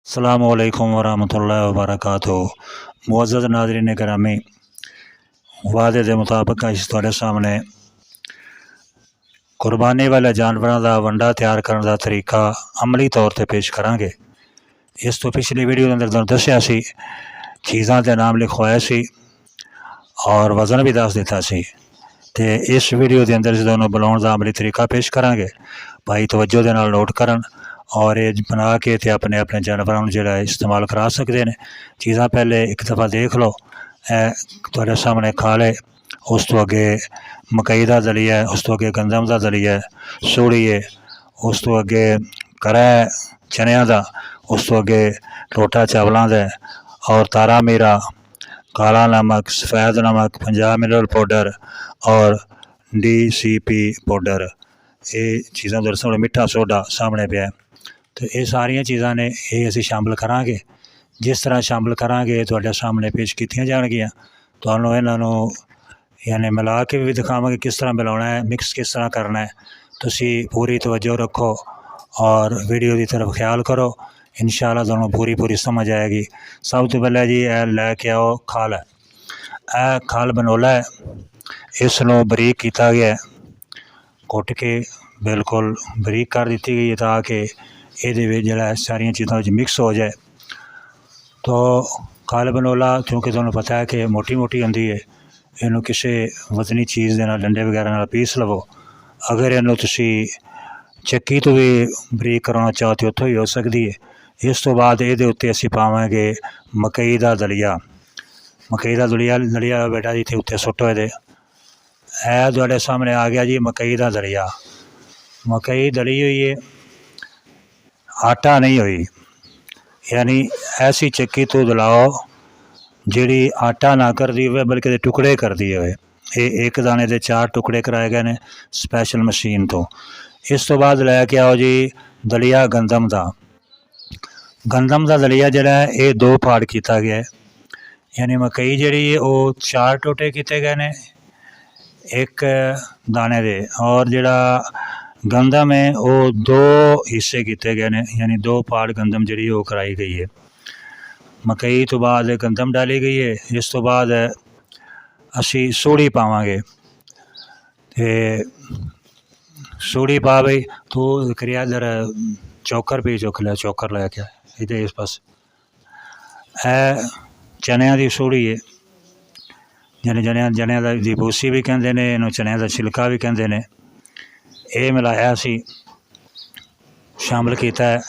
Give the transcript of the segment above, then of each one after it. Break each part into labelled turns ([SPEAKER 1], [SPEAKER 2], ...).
[SPEAKER 1] अस्सलामुअलैकुम वरहमतुल्लाहि वबरकातुहू। मुअज़्ज़ज़ नाज़रीन गिरामी, वादे के मुताबिक अस तुहाडे सामने कुर्बानी वाले जानवरों का वंडा तैयार करने का तरीका अमली तौर पर पेश करांगे। इस तो पिछली वीडियो के अंदर तुहानूं दस्सिया सी, चीज़ों के नाम लिखवाए सी और वज़न भी दस दिता सी। ते इस वीडियो के अंदर तुहानूं बनाउण का अमली तरीका पेश करांगे। भाई तवज्जो दे नाल नोट करन और ये बना के ते अपने अपने जानवरों जो इस्तेमाल करा सकते हैं। चीज़ां पहले एक दफ़ा देख लो, तुहाडे सामने खाले, उस तो अगे मकई का दलिया है, उस तो अगे गंदम का दलिया है, सूड़ी है, उस तो अगे करा है चनिया का, उस तो अगे टोटा चावलों का और तारा मीरा, काला नमक, सफ़ेद नमक, पंजाब मिनरल पाउडर और DCP पाउडर। ये चीज़ां तुहाडे सामने मिठा सोडा सामने पिया। तो ये सारिया चीज़ां ने ये असीं शामिल करांगे। जिस तरह शामिल करांगे तुहाडे सामने पेश कीतियां जाणगियां। तुहानूं इन्हां नूं यानी मिला के भी दिखावांगे किस तरह मिलाउणा है, मिक्स किस तरह करना है। तुसीं पूरी तवज्जो रखो और वीडियो की तरफ ख्याल करो, इंशाअल्लाह तुहानूं पूरी समझ आएगी। सब तो पहले जी लैके आओ खल। खल बनोला है, इसनूं बरीक किया गया है, कुट के बिल्कुल बरीक कर दी गई है ताकि ये जो सारिया चीज़ों मिक्स हो जाए। तो खल बनोला क्योंकि तुहानूं पता है कि मोटी मोटी होंदी है, इनू किसी वजनी चीज़ के डंडे वगैरह नाल पीस लवो। अगर इनू तुसी चक्की तो भी बरीक कराना चाहो तो उत्थों ही हो सकती है। इस तो बाद ये उत्ते असीं पावांगे मकई का दलिया। मकई का दलिया बेटा जी उत्ते सुट्टो। ये तुहाडे सामने आ गया जी मकई का दलिया। मकई दली हुई है, आटा नहीं हुई, यानी ऐसी चक्की तो दलाओ जिहड़ी आटा ना करदी होवे बल्कि टुकड़े करदी होवे। ये एक दाने के 4 टुकड़े कराए गए ने स्पैशल मशीन तो। इस तो बाद लैके आओ जी दलिया गंदम का। गंदम का दलिया जिहड़ा है ये 2 पार्ट किया गया है, यानी मकई जिहड़ी है वो 4 टोटे किए गए ने एक दाने दे, और जिहड़ा गंदम है वो 2 हिस्से किए गए ने, यानी 2 पार्ट गंदम जिहड़ी वो कराई गई है। मकई तो बाद गंदम डाली गई है। इस तो बाद असी सूड़ी पावांगे। ते सूड़ी पा बई तू करिया इधर चौकर भी चुक लिया, चौकर लैके इधर इस पास। चनिया की सूड़ी है, जिन्हें जनिया की बूसी भी कहते हैं, इन्हों चनिया का छिलका भी कहते हैं। ये मिलाया असी शामिल किया है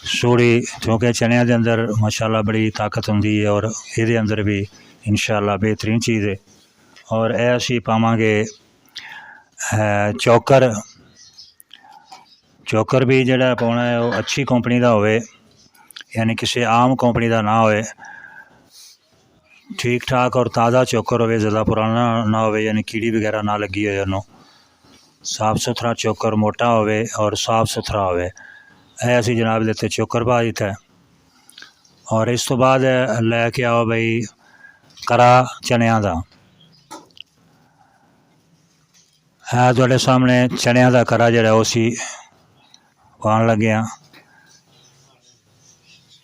[SPEAKER 1] सूड़ी, क्योंकि चनिया के अंदर माशाअल्लाह बड़ी ताकत होंदी है और ये अंदर भी इंशाअल्लाह बेहतरीन चीज़ है। और यह असी पावांगे चौकर। चौकर भी जिहड़ा पाउणा है वो अच्छी कंपनी का होवे, यानी किसी आम कंपनी का ना होवे, ठीक ठाक और ताज़ा चौकर होवे, ज़्यादा पुराना ना होवे, यानी कीड़ी वगैरह ना लगी हो उन्होंने। साफ सुथरा चौकर मोटा होवे और साफ सुथरा होवे। यह असी जनाब देते चौकर पा दिता है। और इस तो बाद लैके आओ बई करा चनिया का। है तुहाडे सामने चनिया का करा जिहड़ा उसी पाउण लगे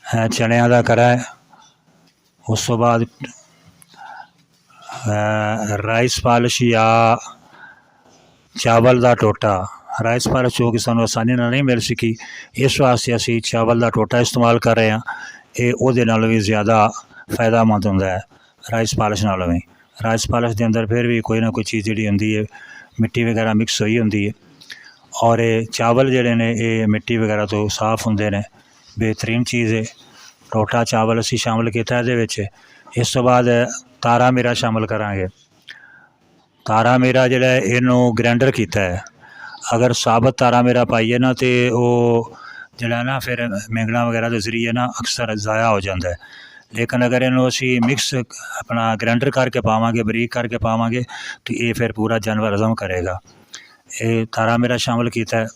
[SPEAKER 1] हैं। चनिया का करा है। उस तो बाद राइस पालिश या चावल का टोटा। राइस पालिश जो कि सानू आसानी नहीं मिल सकी, इस वास्ते असी चावल का टोटा इस्तेमाल कर रहे हैं। ये उहदे नालों भी ज़्यादा फायदेमंद होंदा है राइस पालिश नालों भी। राइस पालिश के अंदर फिर भी कोई ना कोई चीज़ जिहड़ी होंदी है, मिट्टी वगैरह मिक्स हुई होंदी है, और ये चावल जिहड़े ने ये मिट्टी वगैरह तो साफ होंदे ने। बेहतरीन चीज़ है। टोटा चावल असी शामिल किया इहदे विच। इस तो बाद तारा मीरा शामिल करांगे। तारा मीरा जिहड़ा इनू ग्राइंडर किया है। अगर साबत तारा मीरा पाइए ना तो वो जिहड़ा ना फिर मेंगना वगैरह के जरिए ना अक्सर ज़ाया हो जाता है। लेकिन अगर इनू असी मिक्स अपना ग्राइंडर करके पावांगे, बरीक करके पावांगे, तो ये फिर पूरा जानवर हज़म करेगा। ये तारा मीरा शामिल किया है।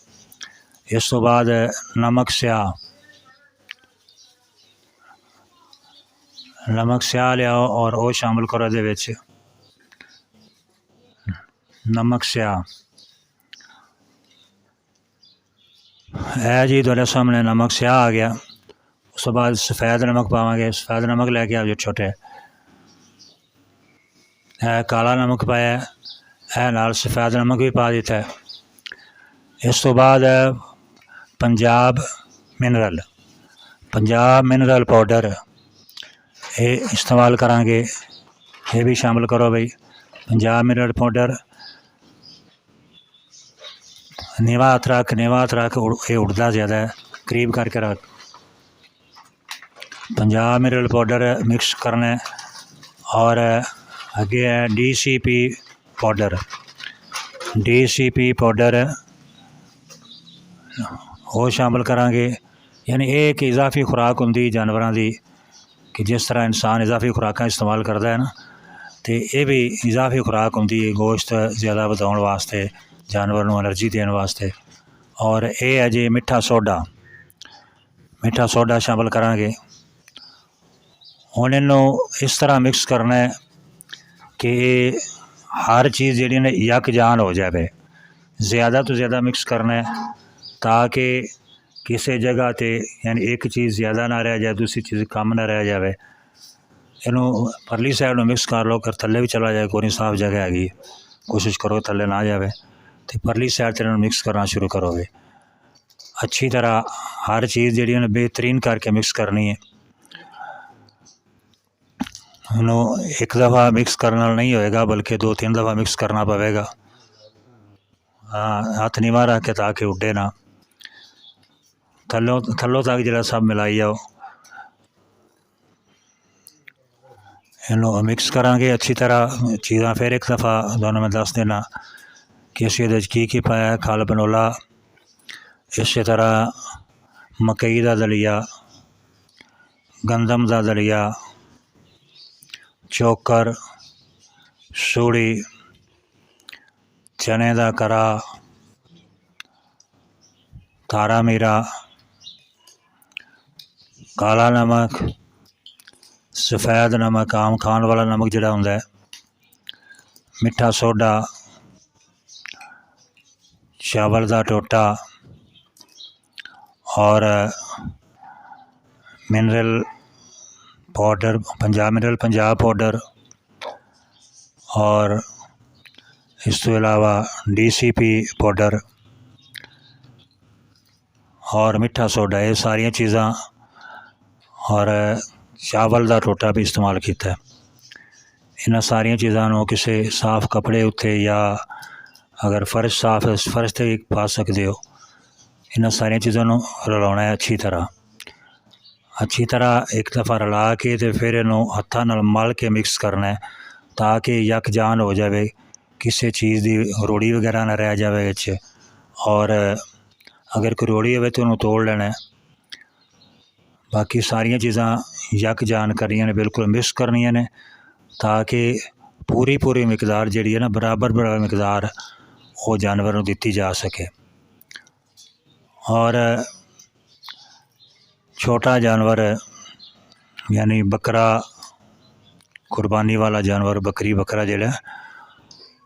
[SPEAKER 1] इस तो बाद नमक स्याह। नमक स्याह लियाओ और वो शामिल करो इहदे विच। नमक स्याह है जी तुहाडे सामने नमक स्याह आ गया। उस तो बाद सफ़ेद नमक पावांगे। सफ़ेद नमक लैके आओ जो छोटे। है काला नमक पाया है, नाल सफ़ेद नमक भी पा दिता है। इस तो बाद पंजाब मिनरल पाउडर ये इस्तेमाल करांगे। ये भी शामिल करो भाई। पंजाब मिनरल पाउडर नीवा हथ रख, ये उड़ता ज़्यादा है, करीब करके रख। पंजाब मिनरल पाउडर मिक्स करना है। और अगे है DCP पाउडर वो शामिल करांगे। यानी एक इजाफी खुराक होंदी जानवरों की कि जिस तरह इंसान इजाफी खुराक इस्तेमाल करता है ना, तो ये भी इजाफी खुराक होंदी गोश्त ज़्यादा बढ़ाने वास्ते, जानवर को एलर्जी देने वास्ते। और ये है जी मिठा सोडा शामिल करांगे। हुण इनू इस तरह मिक्स करना है कि हर चीज़ जी ने यकजान हो जाए। ज़्यादा तो ज़्यादा मिक्स करना है ताकि किसी जगह पर यानी एक चीज़ ज़्यादा ना रह जाए, दूसरी चीज़ कम ना रह जाए। इनू परली साइड में मिक्स कर लो, कर थले भी चला जाए, कोई साफ जगह हैगी, कोशिश करो थले ना जाए, तो परली साइड से मिक्स करना शुरू करोगे। अच्छी तरह हर चीज़ जी बेहतरीन करके मिक्स करनी है। इनू एक दफ़ा मिक्स करना नहीं होएगा, बल्कि 2-3 दफ़ा मिक्स करना पवेगा। हाँ, हाथ नीवा रख के ताकि उड्डे ना। थलों तक जरा सब मिलाई जाओ। इनू मिक्स करांगे अच्छी तरह चीज़ा। फिर एक दफ़ा दोनों में दस देना कि इस की पाया। खल बनोला, इस तरह मकई का दलिया, गंदम का दलिया, चोकर, सूड़ी, चने का करा, तारा मीरा, काला नमक, सफ़ेद नमक, आम खान वाला नमक जोड़ा होंदा है, मिठा सोडा, चावल का टोटा और मिनरल पाउडर, पंजाब पाउडर और इस तो अलावा DCP पाउडर और मिठा सोडा, ये सारिया चीज़ा और चावल का टोटा भी इस्तेमाल किया। इन्हां सारिया चीज़ों किसी साफ कपड़े उत्ते या अगर फर्श साफ है फर्श से भी पा सकते हो। इन्हां सारिया चीज़ों रलाना है अच्छी तरह एक दफ़ा रला के तो फिर इनू हत्थां नाल मल के मिक्स करना है ताकि यकजान हो जाए, किसी चीज़ की रोड़ी वगैरह ना रह जाए विच। और अगर कोई रोड़ी हो तो उन्होंने तोड़ लेना है। बाकी सारिया चीज़ा यकजान करनियां ने, बिल्कुल मिक्स करनियां ने ताकि पूरी मिकदार जी है ना, बराबर मिकदार वो जानवर को दी जा सके। और छोटा जानवर यानी बकरा, कुर्बानी वाला जानवर बकरा जोड़ा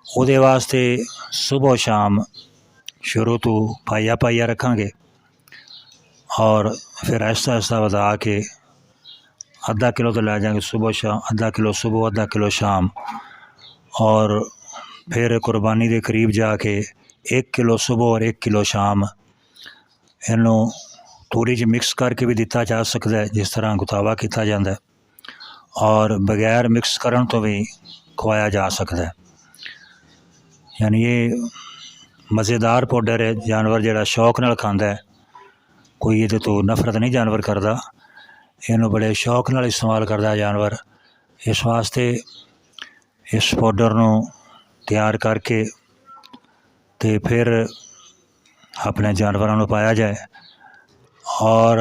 [SPEAKER 1] वो वास्ते सुबह शाम शुरू तो पाइया रखांगे और फिर आहिस्ता वधा के आधा किलो तो लै जाएंगे सुबह शाम, आधा किलो सुबह, आधा किलो शाम। और फिर कुर्बानी के करीब जाके 1 किलो सुबह और 1 किलो शाम इनू तूरी च मिक्स करके भी दिता जा सकता है, जिस तरह गुतावा किया जाता है, और बगैर मिक्स करन तो भी खुआया जा सकता है। यानी ये मज़ेदार पाउडर है, जानवर जोड़ा शौक नाल खांदा है। कोई ये तो नफरत नहीं जानवर करता, इनू बड़े शौक नाल इस्तेमाल करता है जानवर। इस वास्ते इस पाउडर नू तैयार करके तो फिर अपने जानवरों को पाया जाए। और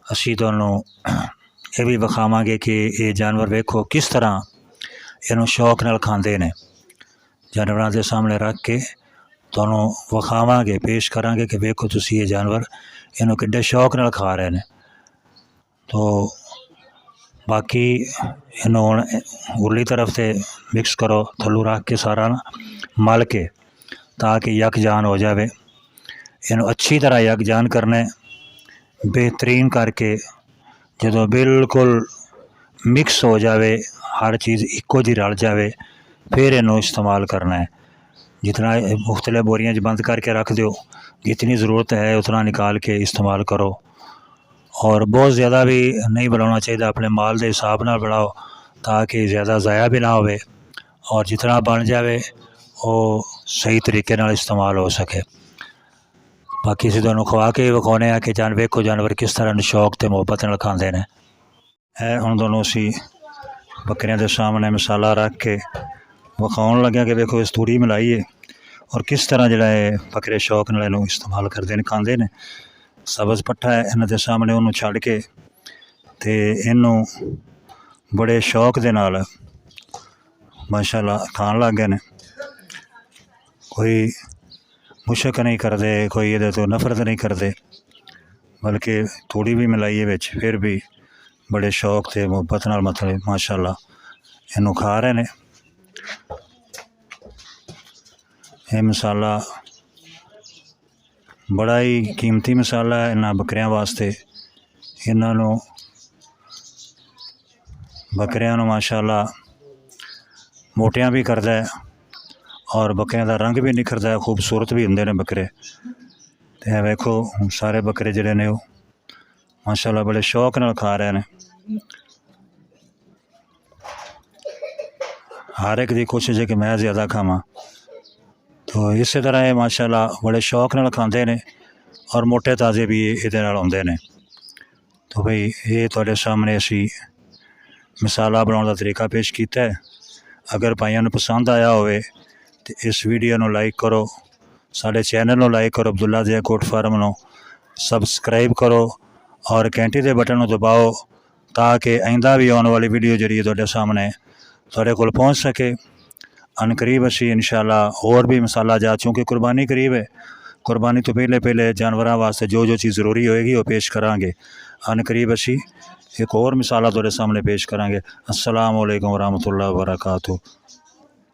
[SPEAKER 1] असी तुहानू ये भी विखावांगे कि ये जानवर वेखो किस तरह इनू शौक नाल खांदे ने। जानवरों के सामने रख के तुहानू विखावांगे, पेश करांगे कि वेखो तुसी ये जानवर इनू किड्डे शौक नाल खा रहे हैं। तो बाकी इनू हुण उरली तरफ से मिक्स करो, थल्लू रख के सारा ना मल के ताकि यकजान हो जाए। इनू अच्छी तरह यकजान करना है, बेहतरीन करके जो बिल्कुल मिक्स हो जाए, हर चीज़ इक्को जी रल जाए, फिर इनू इस्तेमाल करना है। जितना मुख्तलिफ बोरियां बंद करके रख दो, जितनी ज़रूरत है उतना निकाल के इस्तेमाल करो। और बहुत ज़्यादा भी नहीं बनाना चाहिए, अपने माल के हिसाब नाल बनाओ ताकि ज़्यादा ज़ाया भी ना होवे, और जितना बन जाए वो सही तरीके नाल इस्तेमाल हो सके। बाकी असीं तुहानूं खवा के विखाउने आ कि वेखो जानवर किस तरह शौक ते मुहब्बत नाल खांदे ने। हुण तुहानूं असीं बकरियां दे सामने मसाला रख के विखाउण लगे कि वेखो इस तूड़ी मिलाई है और किस तरह जिहड़ा है बकरे शौक नाल इहनूं इस्तेमाल करदे ने, खांदे ने। सब्ज़ पट्ठा है इन्हां दे सामने, उन्होंने छड्ड के ते इनू बड़े शौक दे नाल माशाअल्लाह खान लग गए ने। कोई मुशक नहीं करते, कोई ये तो नफरत नहीं करते, बल्कि थोड़ी भी मिलाई है बिच, फिर भी बड़े शौक से मुहब्बत नाल मतलब माशाअल्लाह इनू खा रहे ने। यह मसाला बड़ा ही कीमती मसाला है इन्हां बकरियां वास्ते। इन्हों बकरियां माशाअल्लाह मोटियां भी करता है और बकरियां का रंग भी निखरता है, खूबसूरत भी होंगे ने बकरे। तो वेखो सारे बकरे जिहड़े ने माशाअल्लाह बड़े शौक नाल खा रहे हैं। हर एक की कोशिश है कि मैं ज़्यादा खावां, तो इस तरह ये माशाअल्लाह बड़े शौक नाल खांदे ने और मोटे ताज़े भी ये आउंदे ने। तो भाई ये तुहाडे सामने असी मसाला बनाने का तरीका पेश किया है। अगर भाइयों को पसंद आया होवे तो इस वीडियो को लाइक करो, साढ़े चैनल को लाइक करो, अब्दुल्ला जिया कोट फार्म को सबसक्राइब करो और घंटी के बटन को दबाओ ताकि आइंदा भी आने वाली वीडियो जी तुहाडे सामने तुहाडे कोल पहुँच सके। अनकरीब असी इंशाअल्लाह होर भी मसाला जा, चूँकि कुर्बानी करीब है, कुर्बानी तो पहले जानवरों वास्ते जो जो चीज़ ज़रूरी होएगी वो पेश करांगे। अनकरीब असी एक और मसाला तुहाडे सामने पेश करांगे। अस्सलाम वालेकुम व रहमतुल्लाहि व बरकातुहू।